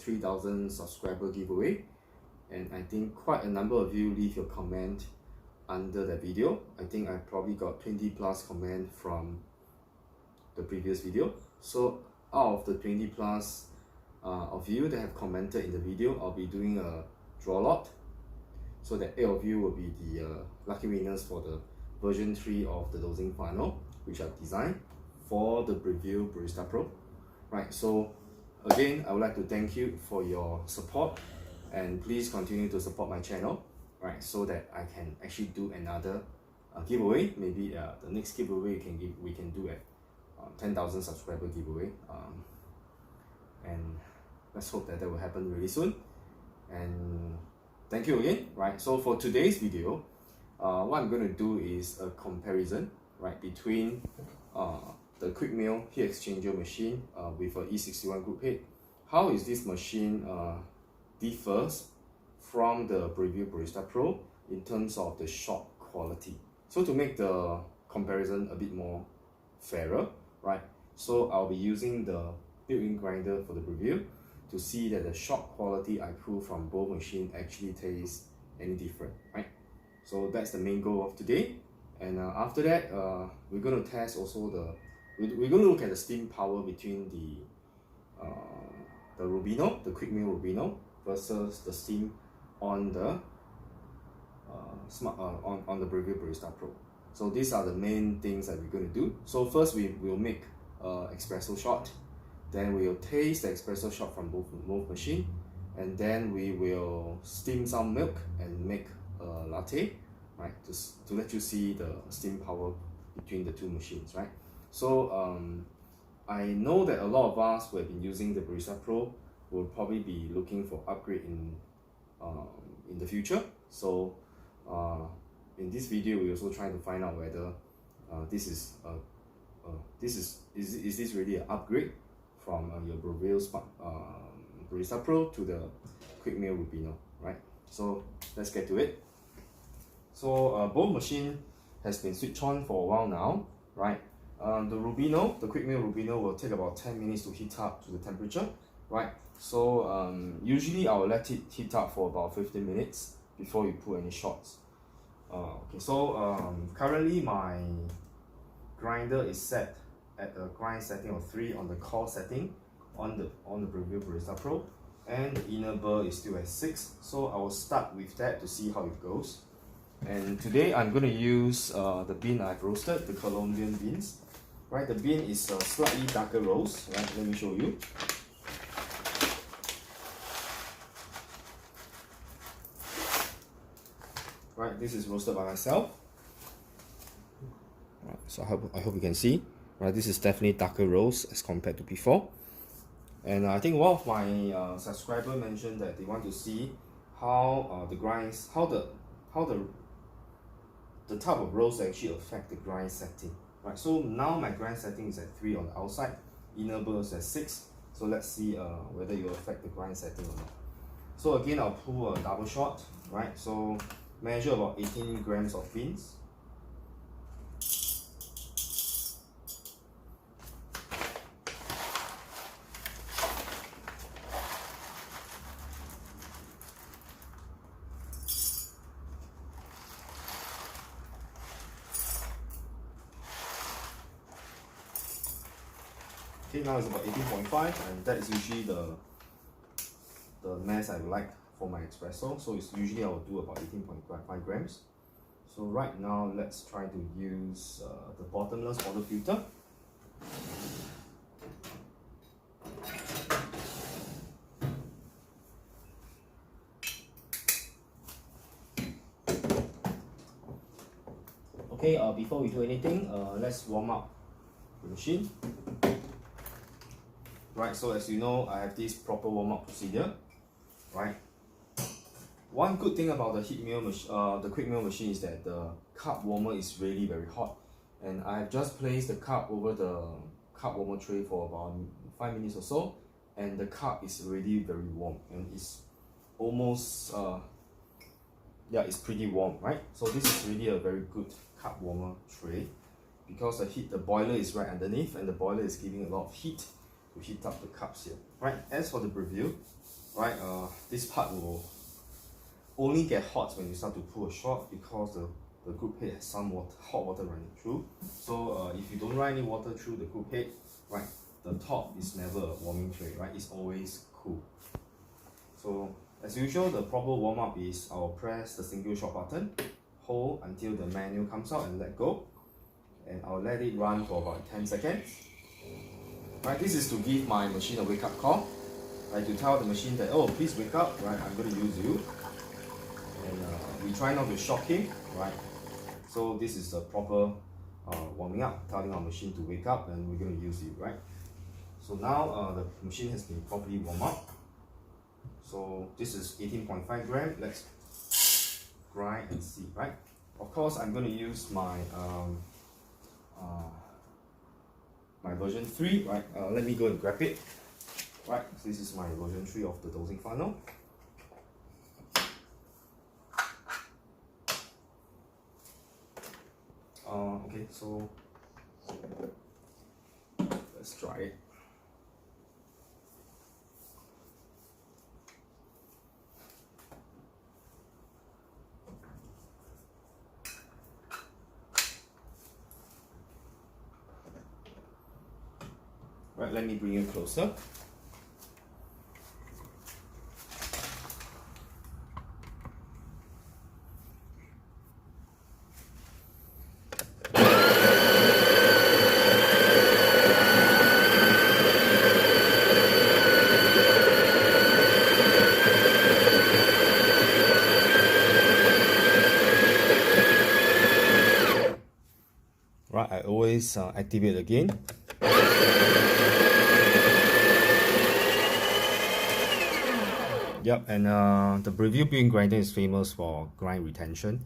3,000 subscriber giveaway, and I think quite a number of you leave your comment under the video. I think I probably got 20 plus comment from the previous video. So out of the 20 plus of you that have commented in the video, I'll be doing a draw lot, so that 8 of you will be the lucky winners for the version 3 of the dosing funnel, which I've designed for the Breville Barista Pro. Right, so again, I would like to thank you for your support, and please continue to support my channel, right, so that I can actually do another giveaway. Maybe the next giveaway we can do at 10,000 subscriber giveaway, and let's hope that will happen really soon. And thank you again. Right, so for today's video, what I'm going to do is a comparison, right, between the quick mill heat exchanger machine with a E61 group head. How is this machine differs from the Breville Barista Pro in terms of the shot quality? So to make the comparison a bit more fairer, right, so I'll be using the built-in grinder for the Breville to see that the shot quality I pull from both machines actually tastes any different, right? So that's the main goal of today. And after that, we're going to test also we're going to look at the steam power between the Rubino, the quick mill Rubino, versus the steam on the on the Breville Barista Pro. So these are the main things that we're going to do. So first we will make espresso shot, then we'll taste the espresso shot from both machine, and then we will steam some milk and make a latte, right, to let you see the steam power between the two machines, right? So I know that a lot of us who have been using the Barista Pro will probably be looking for upgrade in the future. So in this video, we're also trying to find out whether this is really an upgrade from your Breville Barista Pro to the quick mill Rubino, right? So let's get to it. So both machine has been switched on for a while now, right? The Rubino, the quick mill Rubino, will take about 10 minutes to heat up to the temperature, right? So usually I will let it heat up for about 15 minutes before you put any shots. Okay, so currently my grinder is set at a grind setting of 3 on the coarse setting on the Breville Barista Pro, and the inner burr is still at 6. So I will start with that to see how it goes. And today I'm going to use the bean I've roasted, the Colombian beans. Right, the bean is a slightly darker roast. Right, let me show you. Right, this is roasted by myself. Right, so I hope you can see. Right, this is definitely darker roast as compared to before. And I think one of my subscribers mentioned that they want to see how the grinds, how the type of roast actually affect the grind setting. Right, so now my grind setting is at 3 on the outside, inner burr is at 6. So let's see whether it will affect the grind setting or not. So again, I'll pull a double shot, right? So measure about 18 grams of beans. Okay, now it's about 18.5, and that is usually the mass I like for my espresso. So it's usually I will do about 18.5 grams. So right now, let's try to use the bottomless portafilter. Okay, before we do anything, let's warm up the machine. Right, so as you know, I have this proper warm-up procedure, right? One good thing about the the quick mill machine is that the cup warmer is really very hot, and I have just placed the cup over the cup warmer tray for about 5 minutes or so, and the cup is already very warm, and it's almost yeah, it's pretty warm, right? So this is really a very good cup warmer tray, because the boiler is right underneath, and the boiler is giving a lot of heat to heat up the cups here, right? As for the Breville, right? This part will only get hot when you start to pull a shot because the group head has some hot water running through. So if you don't run any water through the group head, right, the top is never a warming tray, right? It's always cool. So as usual, the proper warm up is I'll press the single shot button, hold until the menu comes out and let go, and I'll let it run for about 10 seconds. Right, this is to give my machine a wake up call, right, to tell the machine that, oh, please wake up, right, I'm going to use you. And we try not to shock him, right? So this is the proper warming up, telling our machine to wake up and we're going to use you, right? So now the machine has been properly warmed up. So this is 18.5 gram. Let's grind and see, right? Of course, I'm going to use my my version 3, right? Let me go and grab it. Right, so this is my version 3 of the dosing funnel. Okay, so let's try it. Right, let me bring you closer. Right, I always activate again. Yep, and the Breville bean grinder is famous for grind retention.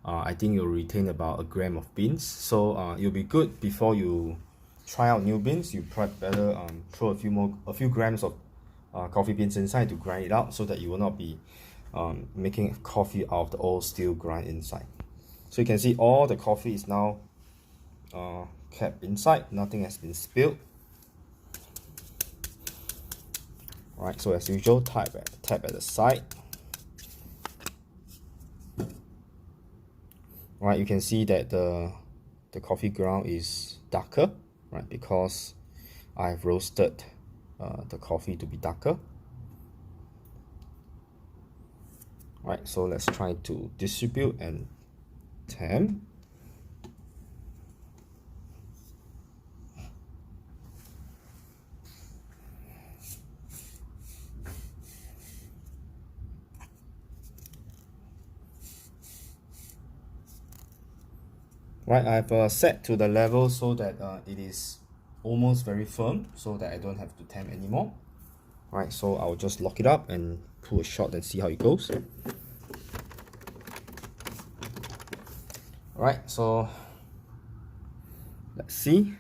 I think you'll retain about 1 gram of beans, so it'll be good before you try out new beans. You probably better throw a few grams of coffee beans inside to grind it out, so that you will not be making coffee out of the old steel grind inside. So you can see all the coffee is now kept inside, nothing has been spilled. Right, so as usual, tap at the side. Right, you can see that the coffee ground is darker, right, because I've roasted the coffee to be darker. Right, so let's try to distribute and temp. Right, I've set to the level so that it is almost very firm, so that I don't have to temp anymore. Right, so I'll just lock it up and pull a shot and see how it goes. Right, so let's see.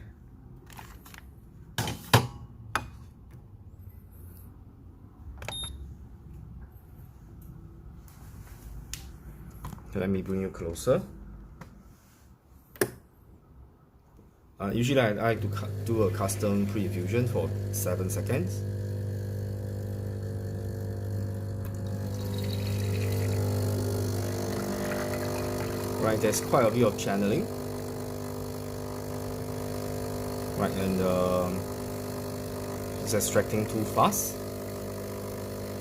Okay, let me bring you closer. Usually I like to do a custom pre-infusion for 7 seconds. Right, there's quite a bit of channeling. Right, and it's extracting too fast.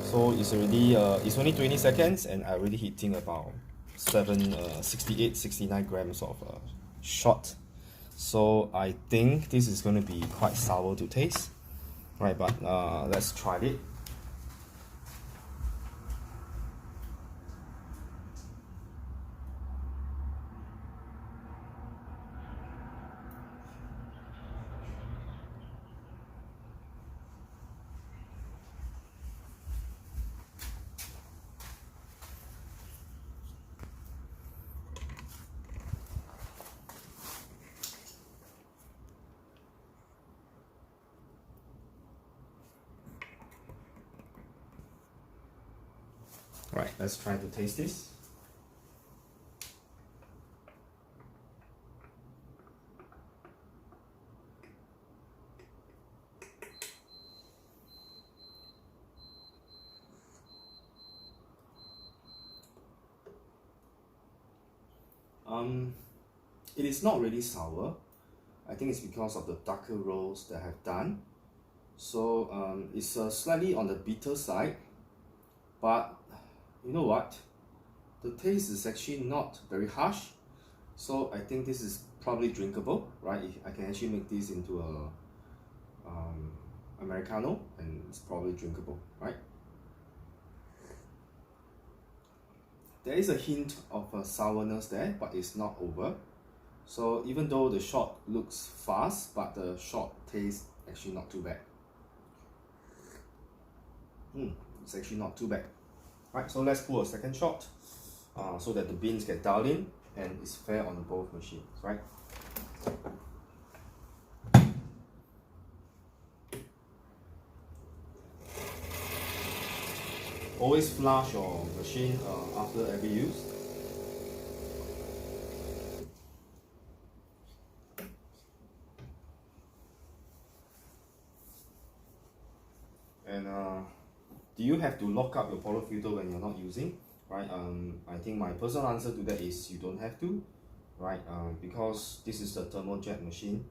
So it's already it's only 20 seconds and I already hitting about 69 grams of shot. So I think this is going to be quite sour to taste, right? But let's try it. Right, let's try to taste this. It is not really sour. I think it's because of the darker roast that I have done. So it's slightly on the bitter side, but you know what? The taste is actually not very harsh. So I think this is probably drinkable, right? I can actually make this into a Americano, and it's probably drinkable, right? There is a hint of a sourness there, but it's not over. So even though the shot looks fast, but the shot tastes actually not too bad. It's actually not too bad. Right, so let's pull a second shot so that the beans get dialed in and it's fair on both machines, right? Always flush your machine after every use. And do you have to lock up your portafilter when you're not using? Right, I think my personal answer to that is you don't have to, right? Because this is a thermojet machine,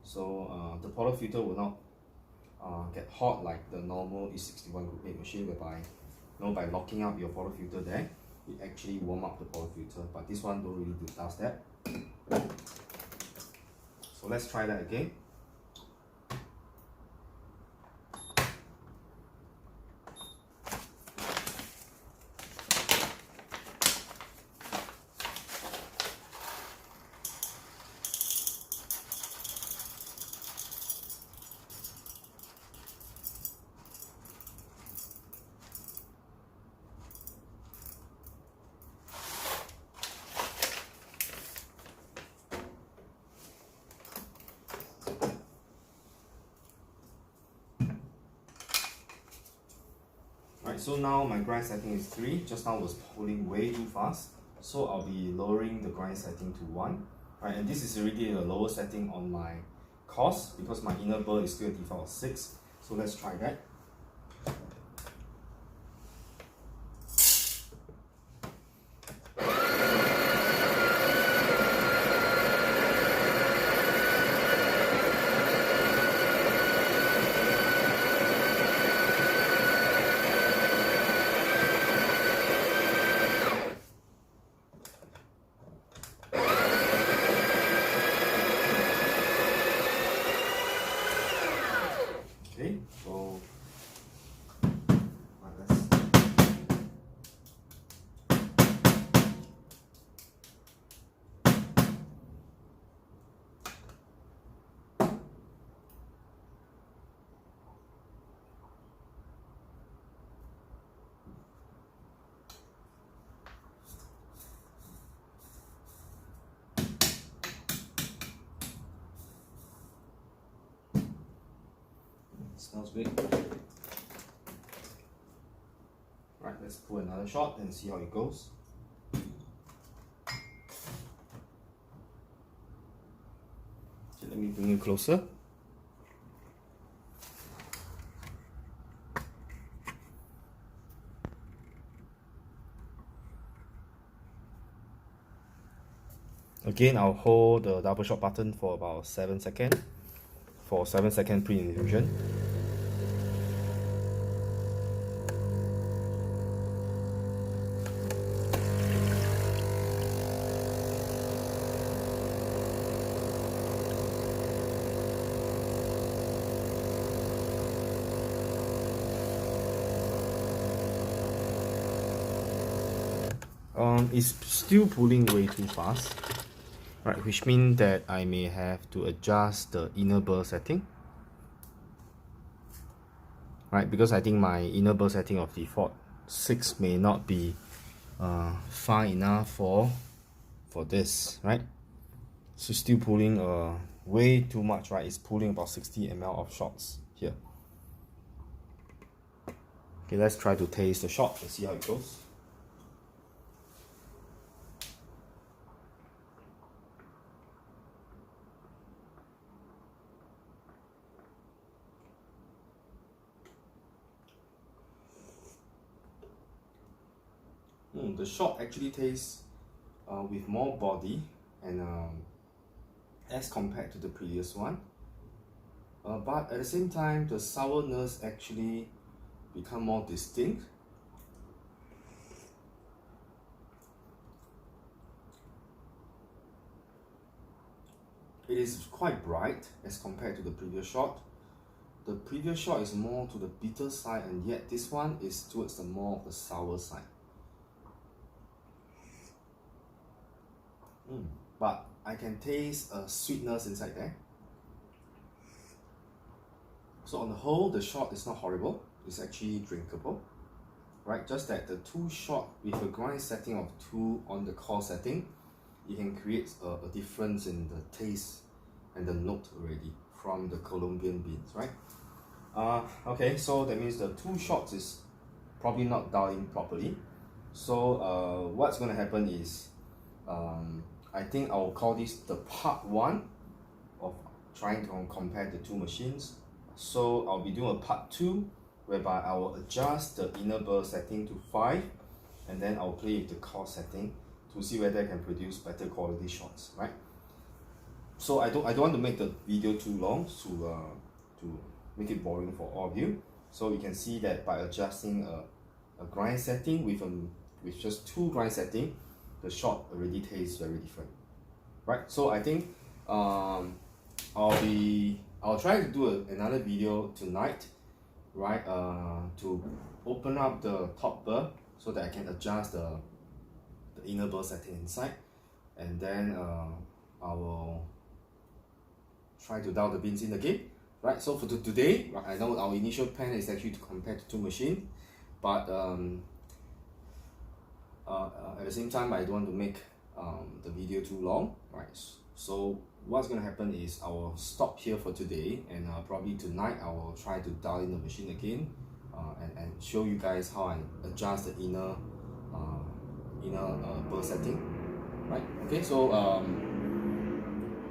so the portafilter will not get hot like the normal E61 Group 8 machine, whereby by locking up your portafilter there, it actually warm up the portafilter. But this one don't really does that. So let's try that again. So now my grind setting is 3. Just now was pulling way too fast, so I'll be lowering the grind setting to 1. Right, and this is already a lower setting on my coarse because my inner burr is still a default of 6. So let's try that. Okay, so let's smells good. Right, let's pull another shot and see how it goes. Okay, let me bring you closer. Again, I'll hold the double shot button for about 7 seconds for 7-second pre-infusion. It's still pulling way too fast, right? Which means that I may have to adjust the inner burr setting, right? Because I think my inner burr setting of default 6 may not be fine enough for this, right? So still pulling way too much, right? It's pulling about 60 ml of shots here. Okay, let's try to taste the shot and see how it goes. The shot actually tastes with more body and as compared to the previous one, but at the same time the sourness actually become more distinct. It is quite bright as compared to the previous shot. The previous shot is more to the bitter side, and yet this one is towards the more of the sour side. But I can taste a sweetness inside there. So on the whole, the shot is not horrible. It's actually drinkable, right? Just that the two shot with a grind setting of 2 on the coarse setting, it can create a difference in the taste and the note already from the Colombian beans, right? Okay, so that means the 2 shots is probably not dialed in properly. So what's going to happen is, I think I'll call this the part 1 of trying to compare the 2 machines. So I'll be doing a part 2 whereby I will adjust the inner burr setting to 5, and then I'll play with the coarse setting to see whether I can produce better quality shots, right? So I don't want to make the video too long to make it boring for all of you. So you can see that by adjusting a grind setting with just 2 grind setting, the shot already tastes very different, right? So I think I'll try to do another video tonight, right? To open up the top burr so that I can adjust the inner burr setting inside, and then I will try to dial the beans in again, right? So for today, right, I know our initial plan is actually to compare the 2 machines, but at the same time I don't want to make the video too long, right? So what's going to happen is I will stop here for today, and probably tonight I will try to dial in the machine again and show you guys how I adjust the inner burr setting, right? Okay, so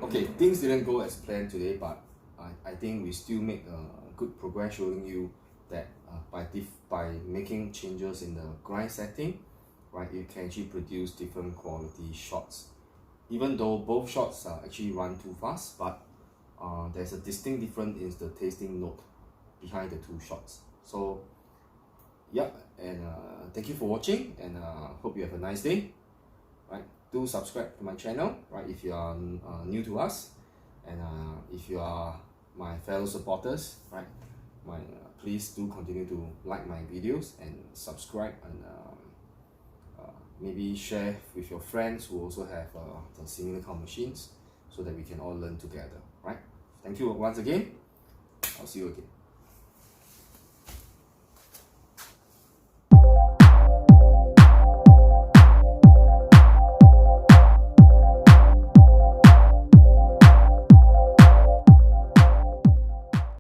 okay, things didn't go as planned today, but I think we still make good progress, showing you that by making changes in the grind setting, right, you can actually produce different quality shots. Even though both shots actually run too fast, but there's a distinct difference in the tasting note behind the 2 shots. So yeah, and thank you for watching, and hope you have a nice day, right? Do subscribe to my channel, right, if you are new to us, and if you are my fellow supporters, right, please do continue to like my videos and subscribe, and maybe share with your friends who also have the similar kind of machines, so that we can all learn together, right? Thank you once again. I'll see you again.